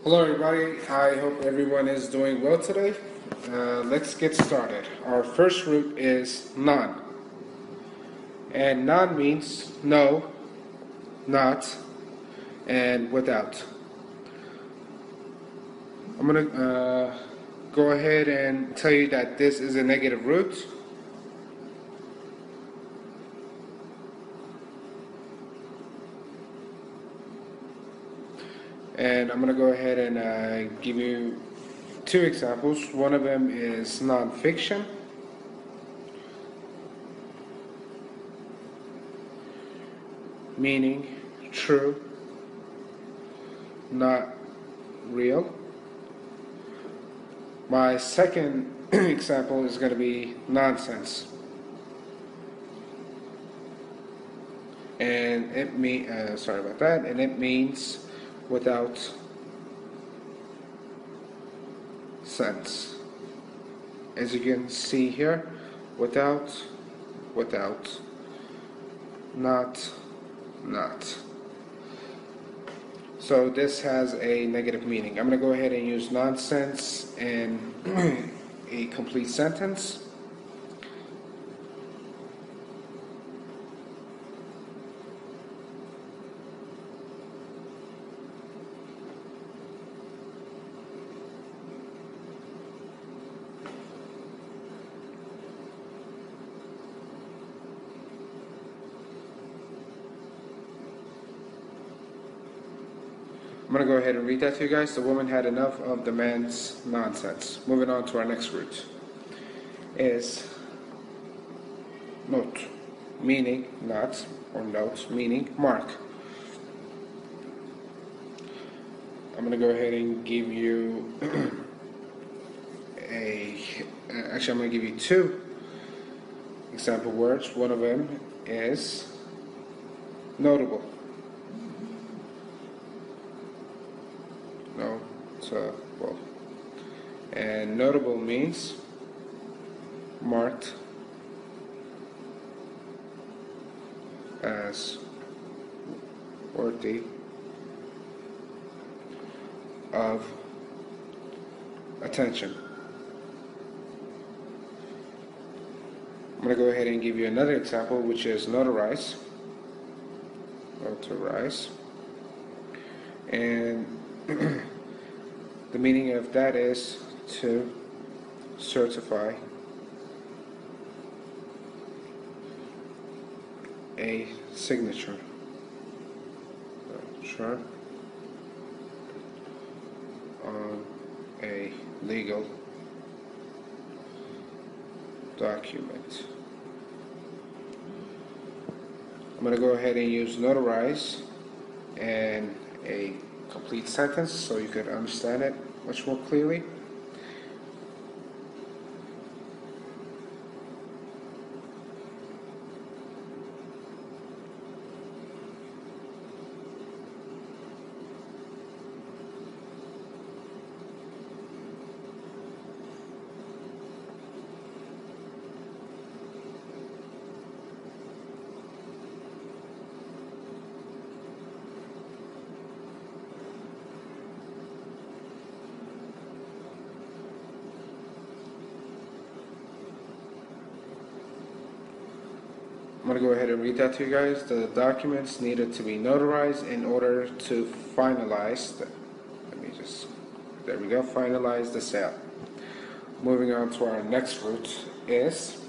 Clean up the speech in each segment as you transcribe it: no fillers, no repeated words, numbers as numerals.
Hello everybody, I hope everyone is doing well today. Let's get started. Our first root is non. And non means no, not, and without. I'm going to go ahead and tell you that this is a negative root. And I'm going to go ahead and give you two examples. One of them is nonfiction. Meaning true, not real. My second example is going to be nonsense. And it means without sense. As you can see here, without, not. So this has a negative meaning. I'm going to go ahead and use nonsense in a complete sentence. I'm going to go ahead and read that to you guys. The woman had enough of the man's nonsense. Moving on to our next root is note, meaning not, or note, meaning mark. I'm going to go ahead and give you I'm going to give you two example words. One of them is notable. Notable. And notable means marked as worthy of attention. I'm going to go ahead and give you another example, which is notarize. Notarize. And the meaning of that is to certify a signature. Sure. On a legal document. I'm going to go ahead and use notarize and a complete sentence so you could understand it much more clearly. I'm going to go ahead and read that to you guys. The documents needed to be notarized in order to finalize finalize the sale. Moving on to our next root is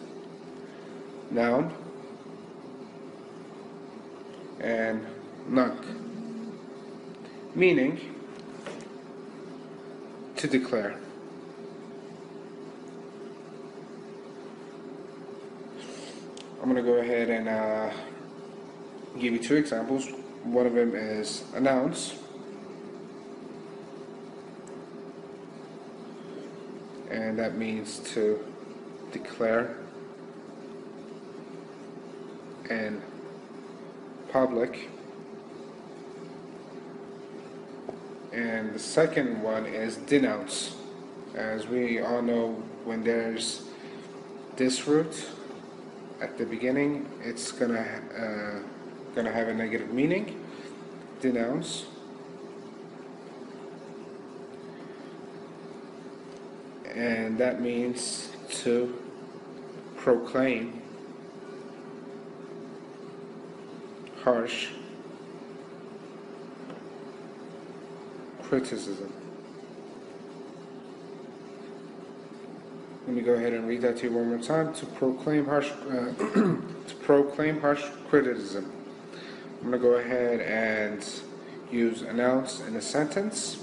noun and nunc, meaning to declare. I'm going to go ahead and give you two examples. One of them is announce, and that means to declare in public. And the second one is denounce. As we all know, when there's this root at the beginning, it's gonna have a negative meaning. Denounce. and that means to proclaim harsh criticism. Let me go ahead and read that to you one more time. To proclaim harsh, to proclaim harsh criticism. I'm going to go ahead and use announce in a sentence.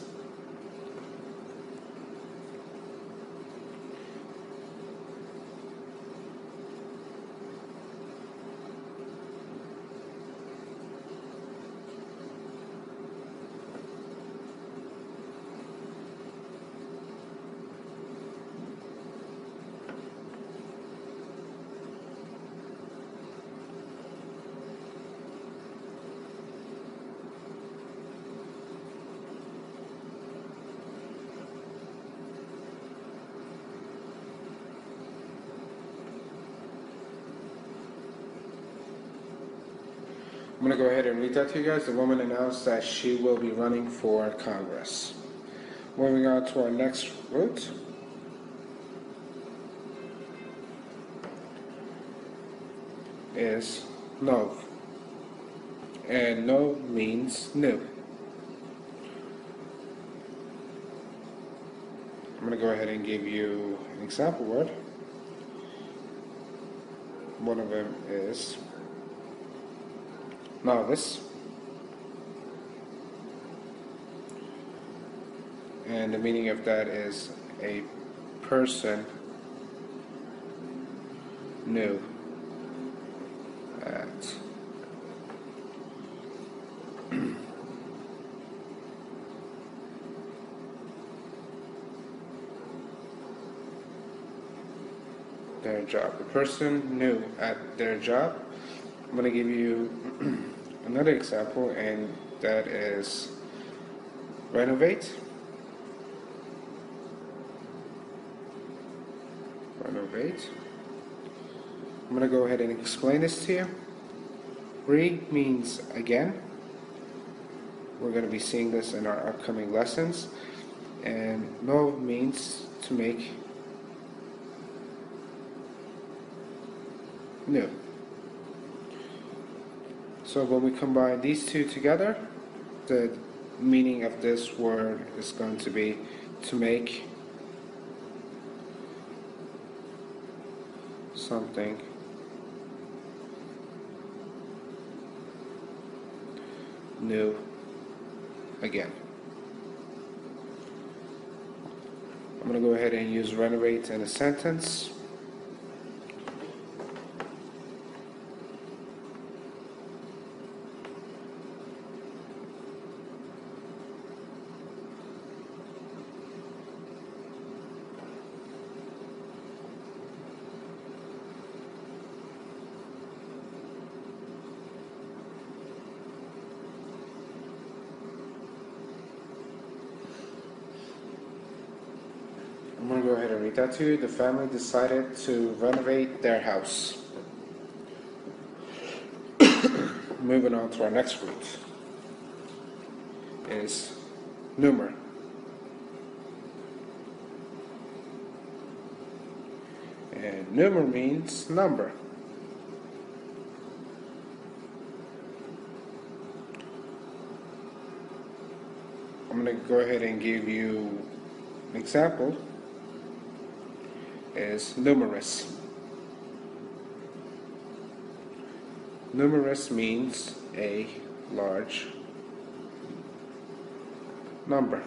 I'm going to go ahead and read that to you guys. The woman announced that she will be running for Congress. Moving on to our next root. Is no. And no means new. I'm going to go ahead and give you an example word. One of them is novice, and the meaning of that is a person new at their job. The person new at their job. I'm going to give you another example, and that is renovate. Renovate. I'm going to go ahead and explain this to you. Re means again. We're going to be seeing this in our upcoming lessons. And no means to make new. So when we combine these two together, the meaning of this word is going to be to make something new again. I'm going to go ahead and use renovate in a sentence. I'm going to go ahead and read that to you. The family decided to renovate their house. Moving on to our next root is numer. And numer means number. I'm going to go ahead and give you an example. Is numerous. Numerous means a large number.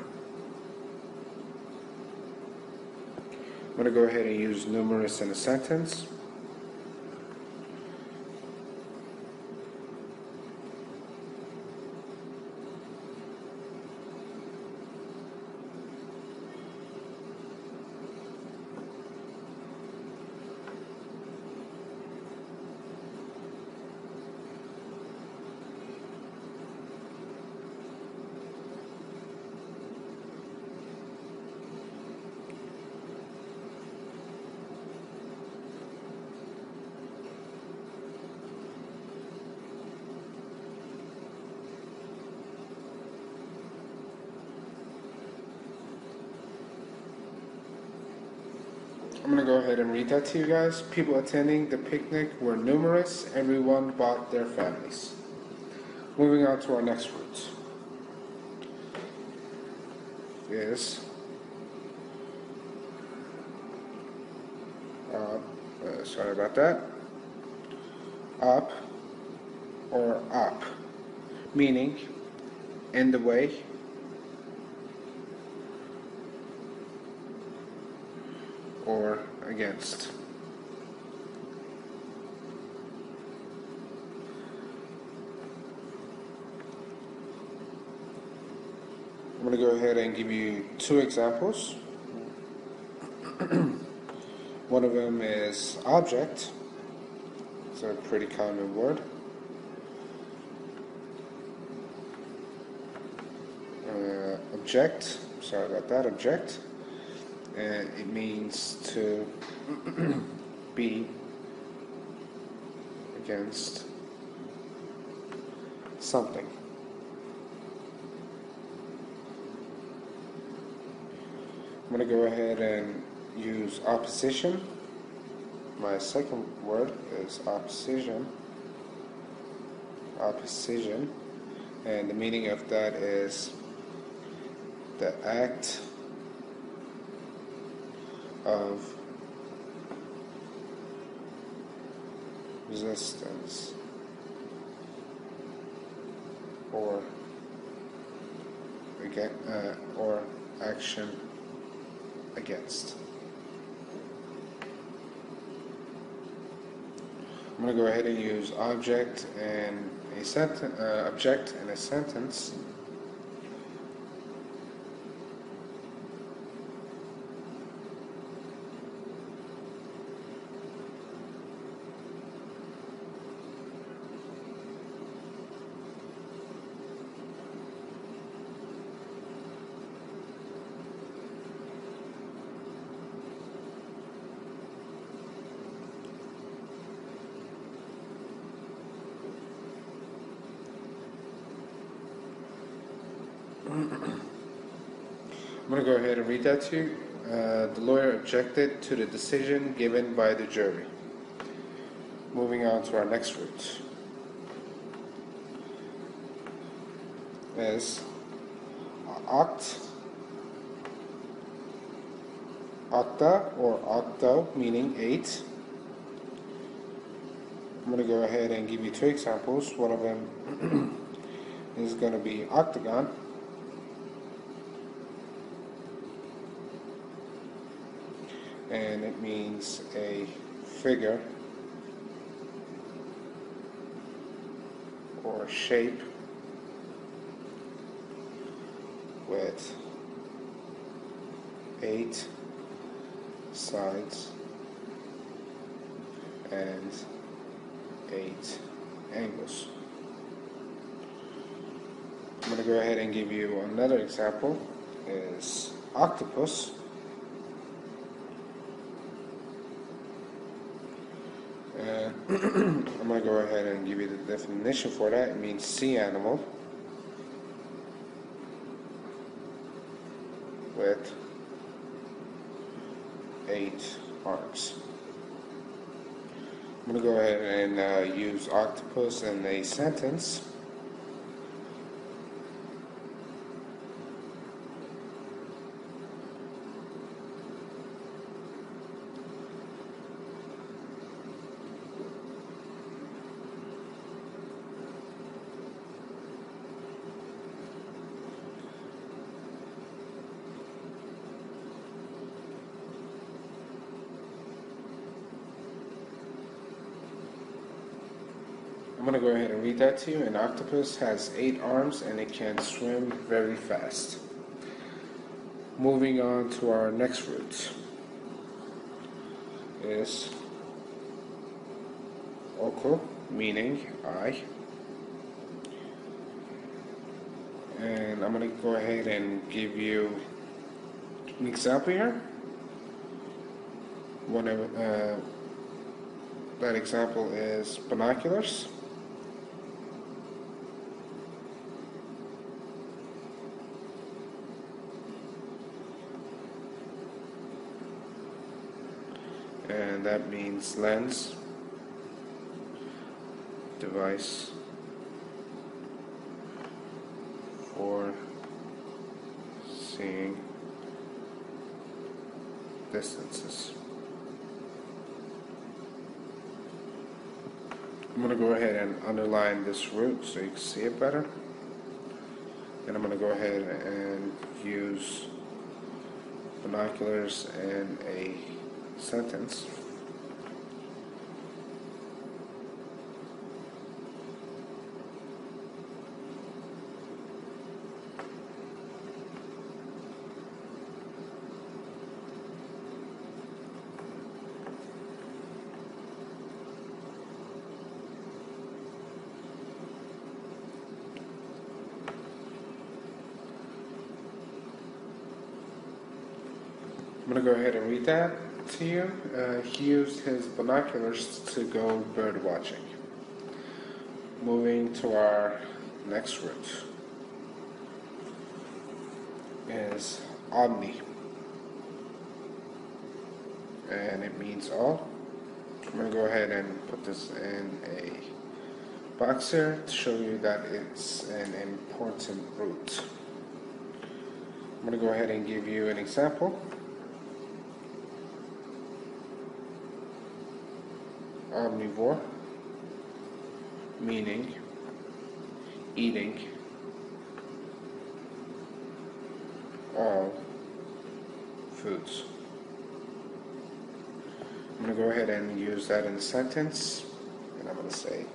I'm going to go ahead and use numerous in a sentence. I'm going to go ahead and read that to you guys. People attending the picnic were numerous. Everyone brought their families. Moving on to our next root is sorry about that. Up or up, meaning in the way or against. I'm going to go ahead and give you two examples. One of them is object. It's a pretty common word. Object, sorry about that, object. And it means to be against something. I'm going to go ahead and use opposition. My second word is opposition. Opposition. And the meaning of that is the act of resistance or action against. I'm going to go ahead and use object in a sentence. I'm going to go ahead and read that to you. The lawyer objected to the decision given by the jury. Moving on to our next root is octa or octo, meaning 8. I'm going to go ahead and give you two examples. One of them is going to be octagon. And it means a figure or shape with 8 sides and 8 angles. I'm going to go ahead and give you another example. Is octopus. I'm going to go ahead and give you the definition for that. It means sea animal with 8 arms. I'm going to go ahead and use octopus in a sentence. I'm going to go ahead and read that to you. An octopus has 8 arms and it can swim very fast. Moving on to our next root is oko, meaning eye. And I'm going to go ahead and give you an example here. That example is binoculars. and that means lens, device for seeing distances. I'm going to go ahead and underline this root so you can see it better. And I'm going to go ahead and use binoculars in a sentence. I'm going to go ahead and read that to you. He used his binoculars to go bird watching. Moving to our next root is omni, and it means all. I'm going to go ahead and put this in a box here to show you that it's an important root. I'm going to go ahead and give you an example. Omnivore, meaning eating all foods. I'm going to go ahead and use that in a sentence, and I'm going to say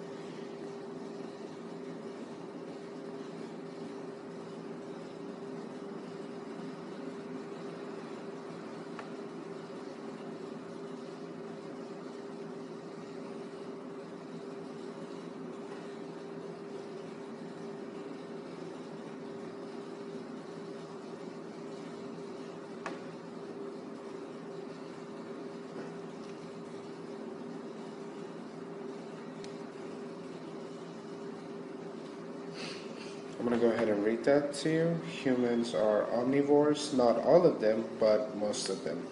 I'm going to go ahead and read that to you. Humans are omnivores, not all of them, but most of them.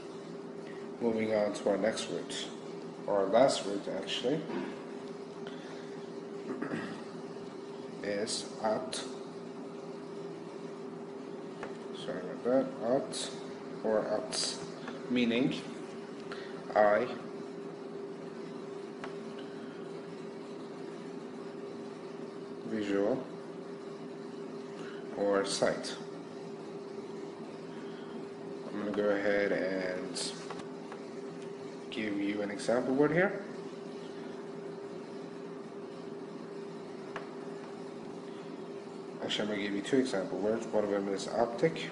Moving on to our next root, or our last root actually, is out. Sorry about that. Out or outs, meaning eye, visual, or sight. I'm going to go ahead and give you an example word here. Actually, I'm going to give you two example words. One of them is optic,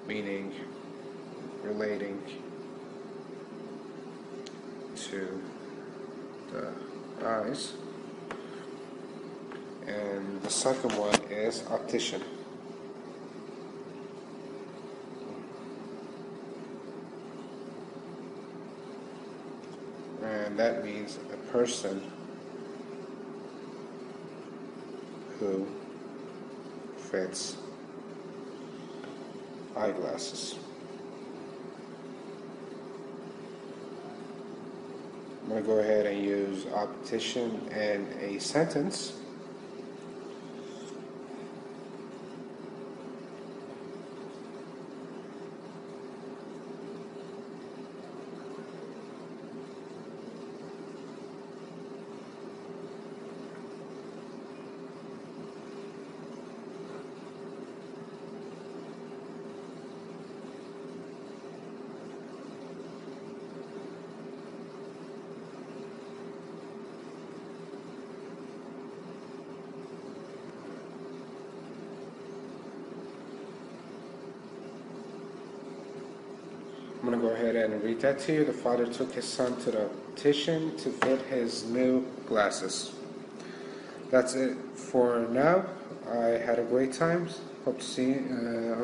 meaning relating to the eyes. And the second one is optician. And that means a person who fits eyeglasses. I'm going to go ahead and use optician in a sentence. I'm going to go ahead and read that to you. The father took his son to the optician to fit his new glasses. That's it for now. I had a great time. Hope to see you.